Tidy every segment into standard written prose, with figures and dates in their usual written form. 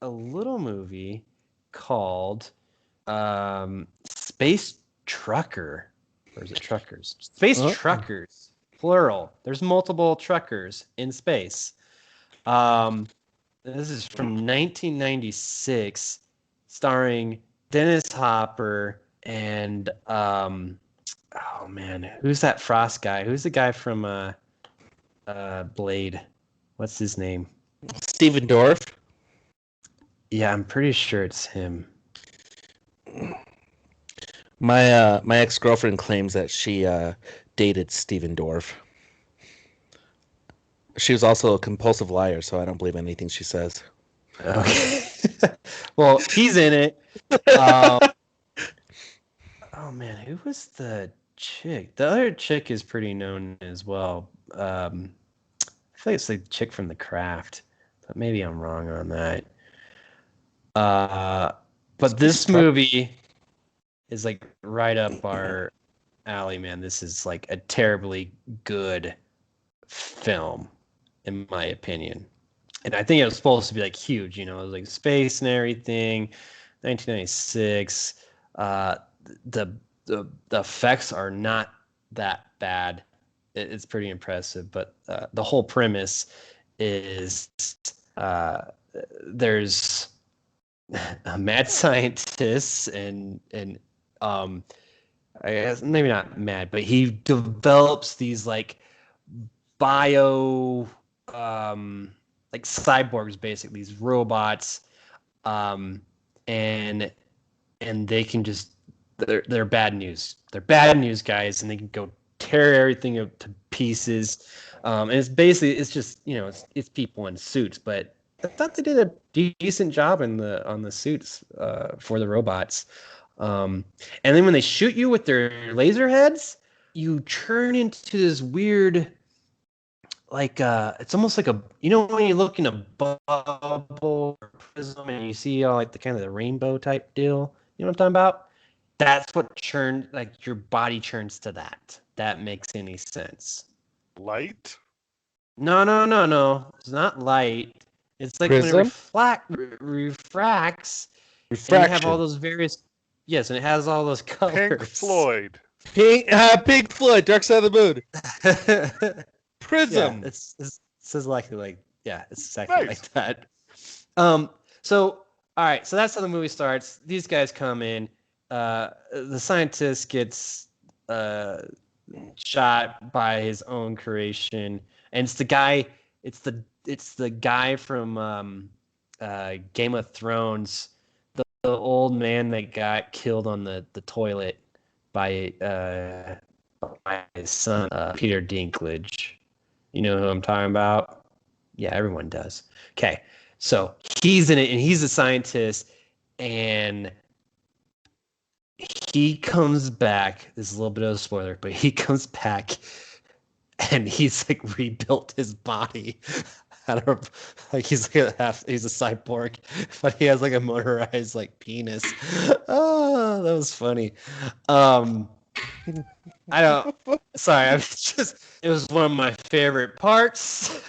a little movie called Space Trucker. Or is it Truckers? Space Truckers, plural. There's multiple truckers in space. This is from 1996, starring Dennis Hopper and oh man, who's that Frost guy? Who's the guy from Blade? What's his name? Steven Dorff. Yeah, I'm pretty sure it's him. My ex-girlfriend claims that she dated Steven Dorff. She was also a compulsive liar, so I don't believe anything she says. Okay. Well, he's in it. Oh man, who was the chick? The other chick is pretty known as well. I feel like it's the chick from The Craft, but maybe I'm wrong on that. But this movie is like right up our alley, man. This is like a terribly good film, in my opinion. And I think it was supposed to be like huge, you know, it was like space and everything. 1996. The effects are not that bad. It's pretty impressive, but the whole premise is there's a mad scientist and I guess maybe not mad, but he develops these like bio like cyborgs, basically these robots, and they can just they're bad news. They're bad news guys, and they can go tear everything to pieces. And it's just, you know, it's people in suits, but I thought they did a decent job on the suits for the robots. And then when they shoot you with their laser heads, you turn into this weird, like it's almost like a, you know, when you look in a bubble or prism and you see all like the kind of the rainbow type deal. You know what I'm talking about? That's what churned, like your body churns to that. That makes any sense. Light? No. It's not light. It's like Prism? when it refracts, and you have all those various. Yes, and it has all those colors. Pink Floyd. Pink Floyd, Dark Side of the Moon. Prism. Yeah, it's exactly like, yeah, it's exactly Nice. like that. So all right, so that's how the movie starts. These guys come in. The scientist gets shot by his own creation, and it's the guy. It's the guy from Game of Thrones, the old man that got killed on the toilet by his son, Peter Dinklage. You know who I'm talking about? Yeah, everyone does. Okay, so he's in it, and he's a scientist, and he comes back. This is a little bit of a spoiler, but he comes back, and he's like rebuilt his body. I don't know, like he's like he's a cyborg, but he has like a motorized like penis. Oh, that was funny. I don't. Sorry, it was one of my favorite parts.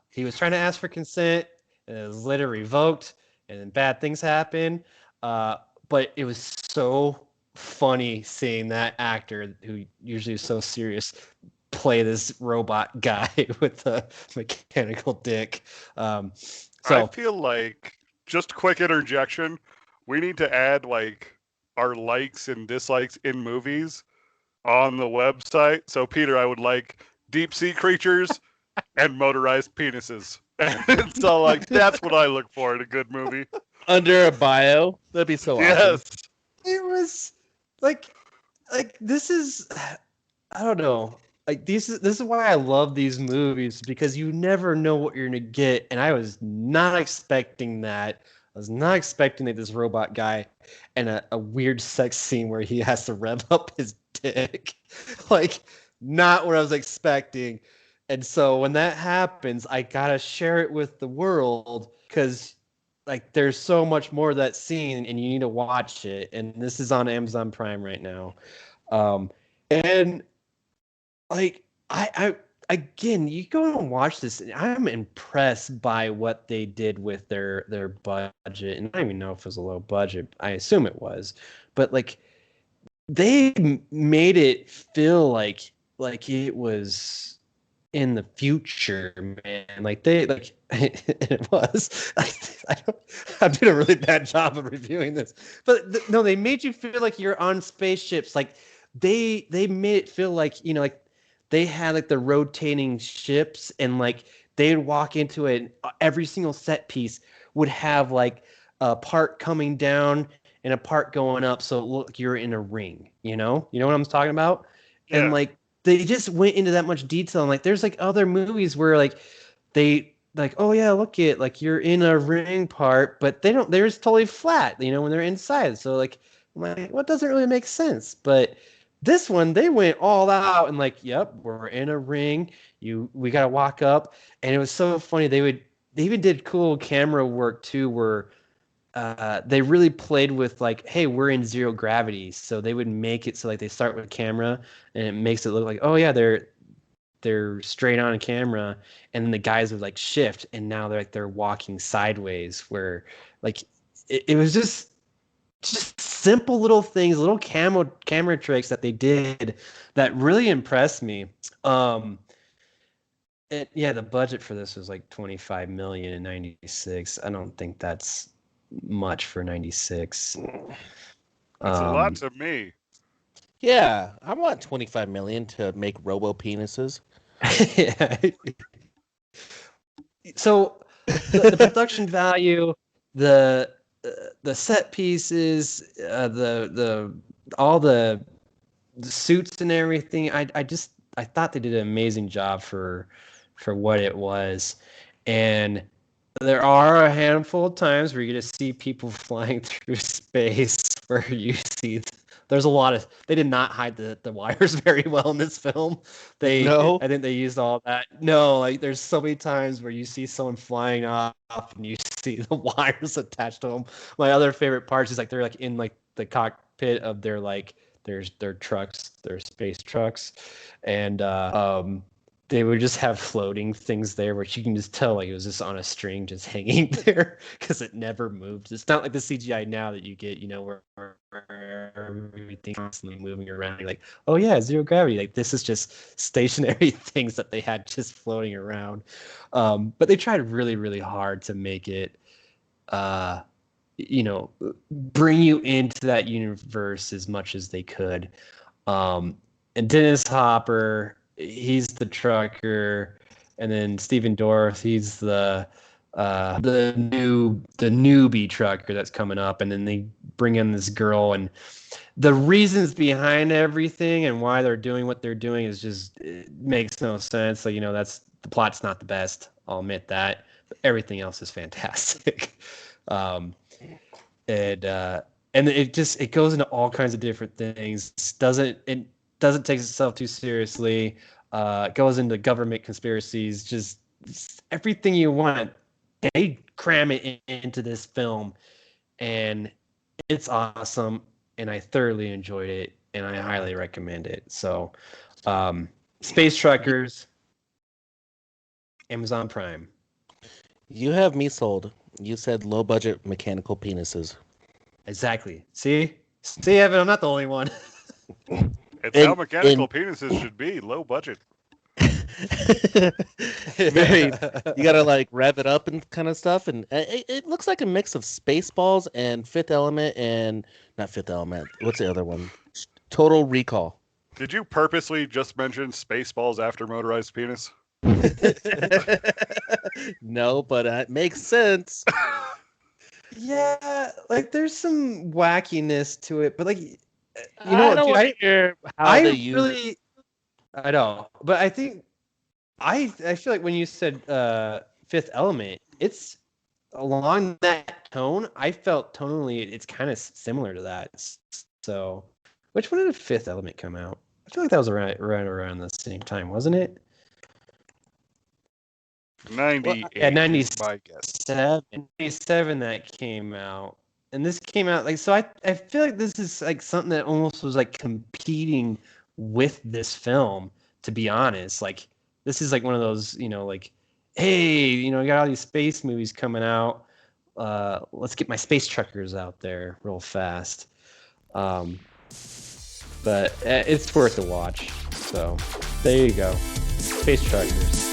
He was trying to ask for consent, and it was later revoked, and then bad things happen. But it was so funny seeing that actor, who usually is so serious, play this robot guy with a mechanical dick. So I feel like, just quick interjection, we need to add like our likes and dislikes in movies on the website. So Peter, I would like deep sea creatures and motorized penises. And so like that's what I look for in a good movie. Under a bio, that'd be so awesome. Yes. it was like this is, I don't know. Like this is why I love these movies, because you never know what you're gonna get, and I was not expecting that. I was not expecting that this robot guy and a weird sex scene where he has to rev up his dick. Like, not what I was expecting. And so when that happens, I gotta share it with the world, because like there's so much more of that scene, and you need to watch it. And this is on Amazon Prime right now. And like I again, you go and watch this, and I'm impressed by what they did with their budget. And I don't even know if it was a low budget. I assume it was, but like they made it feel like it was in the future, man. Like they like it was. I'm doing a really bad job of reviewing this, but no, they made you feel like you're on spaceships. Like they made it feel like like they had like the rotating ships, and like they'd walk into it. Every single set piece would have like a part coming down and a part going up, so look, you're in a ring. You know what I'm talking about? And Yeah. like they just went into that much detail. And like there's like other movies where like they like, oh yeah, look at like you're in a ring part, but they're just totally flat, when they're inside. So like I'm like, what doesn't really make sense? But this one, they went all out and like, yep, we're in a ring. We gotta walk up. And it was so funny. They even did cool camera work too, where they really played with like, hey, we're in zero gravity, so they would make it so like they start with camera, and it makes it look like, oh yeah, they're straight on camera, and then the guys would like shift, and now they're walking sideways, where like it was just simple little things, little camera tricks that they did that really impressed me. Yeah, the budget for this was like 25 million in 96. I don't think that's much for 96. That's a lot to me. Yeah, I want 25 million to make robo penises. Yeah. So the production value, the set pieces, the all the suits and everything, I thought they did an amazing job for what it was. And there are a handful of times where you're going to see people flying through space where you see there's a lot of, they did not hide the wires very well in this film. No? I think they used all that. No, like there's so many times where you see someone flying off and you see the wires attached to them. My other favorite parts is like they're like in like the cockpit of their like their trucks, their space trucks, and they would just have floating things there, which you can just tell like it was just on a string, just hanging there because it never moved. It's not like the CGI now that you get, where everything's constantly moving around. You're like, oh yeah, zero gravity. Like this is just stationary things that they had just floating around. But they tried really, really hard to make it, bring you into that universe as much as they could. And Dennis Hopper, he's the trucker, and then Stephen Dorff, he's the newbie trucker that's coming up, and then they bring in this girl, and the reasons behind everything and why they're doing what they're doing is just, it makes no sense. So that's, the plot's not the best, I'll admit that, but everything else is fantastic. And it goes into all kinds of different things. It doesn't take itself too seriously. It goes into government conspiracies, just everything you want. They cram it into this film, and it's awesome. And I thoroughly enjoyed it, and I highly recommend it. So, Space Truckers, Amazon Prime. You have me sold. You said low budget mechanical penises. Exactly. See, Evan, I'm not the only one. It's how mechanical penises should be, low budget. Very, you gotta like rev it up and kind of stuff, and it looks like a mix of Spaceballs and Fifth Element, and not Fifth Element. What's the other one? Total Recall. Did you purposely just mention Spaceballs after motorized penis? No, but it makes sense. Yeah, like there's some wackiness to it, but like, I don't want to hear how they use it. I know, but I think I feel like when you said Fifth Element, it's along that tone. I felt tonally it's kind of similar to that. So, which one did Fifth Element come out? I feel like that was right around the same time, wasn't it? 98. Yeah, 97. My guess. 97 that came out. And this came out like, so I feel like this is like something that almost was like competing with this film, to be honest. Like This is like one of those, like, hey, I got all these space movies coming out. Let's get my space truckers out there real fast. But it's worth a watch. So there you go. Space truckers.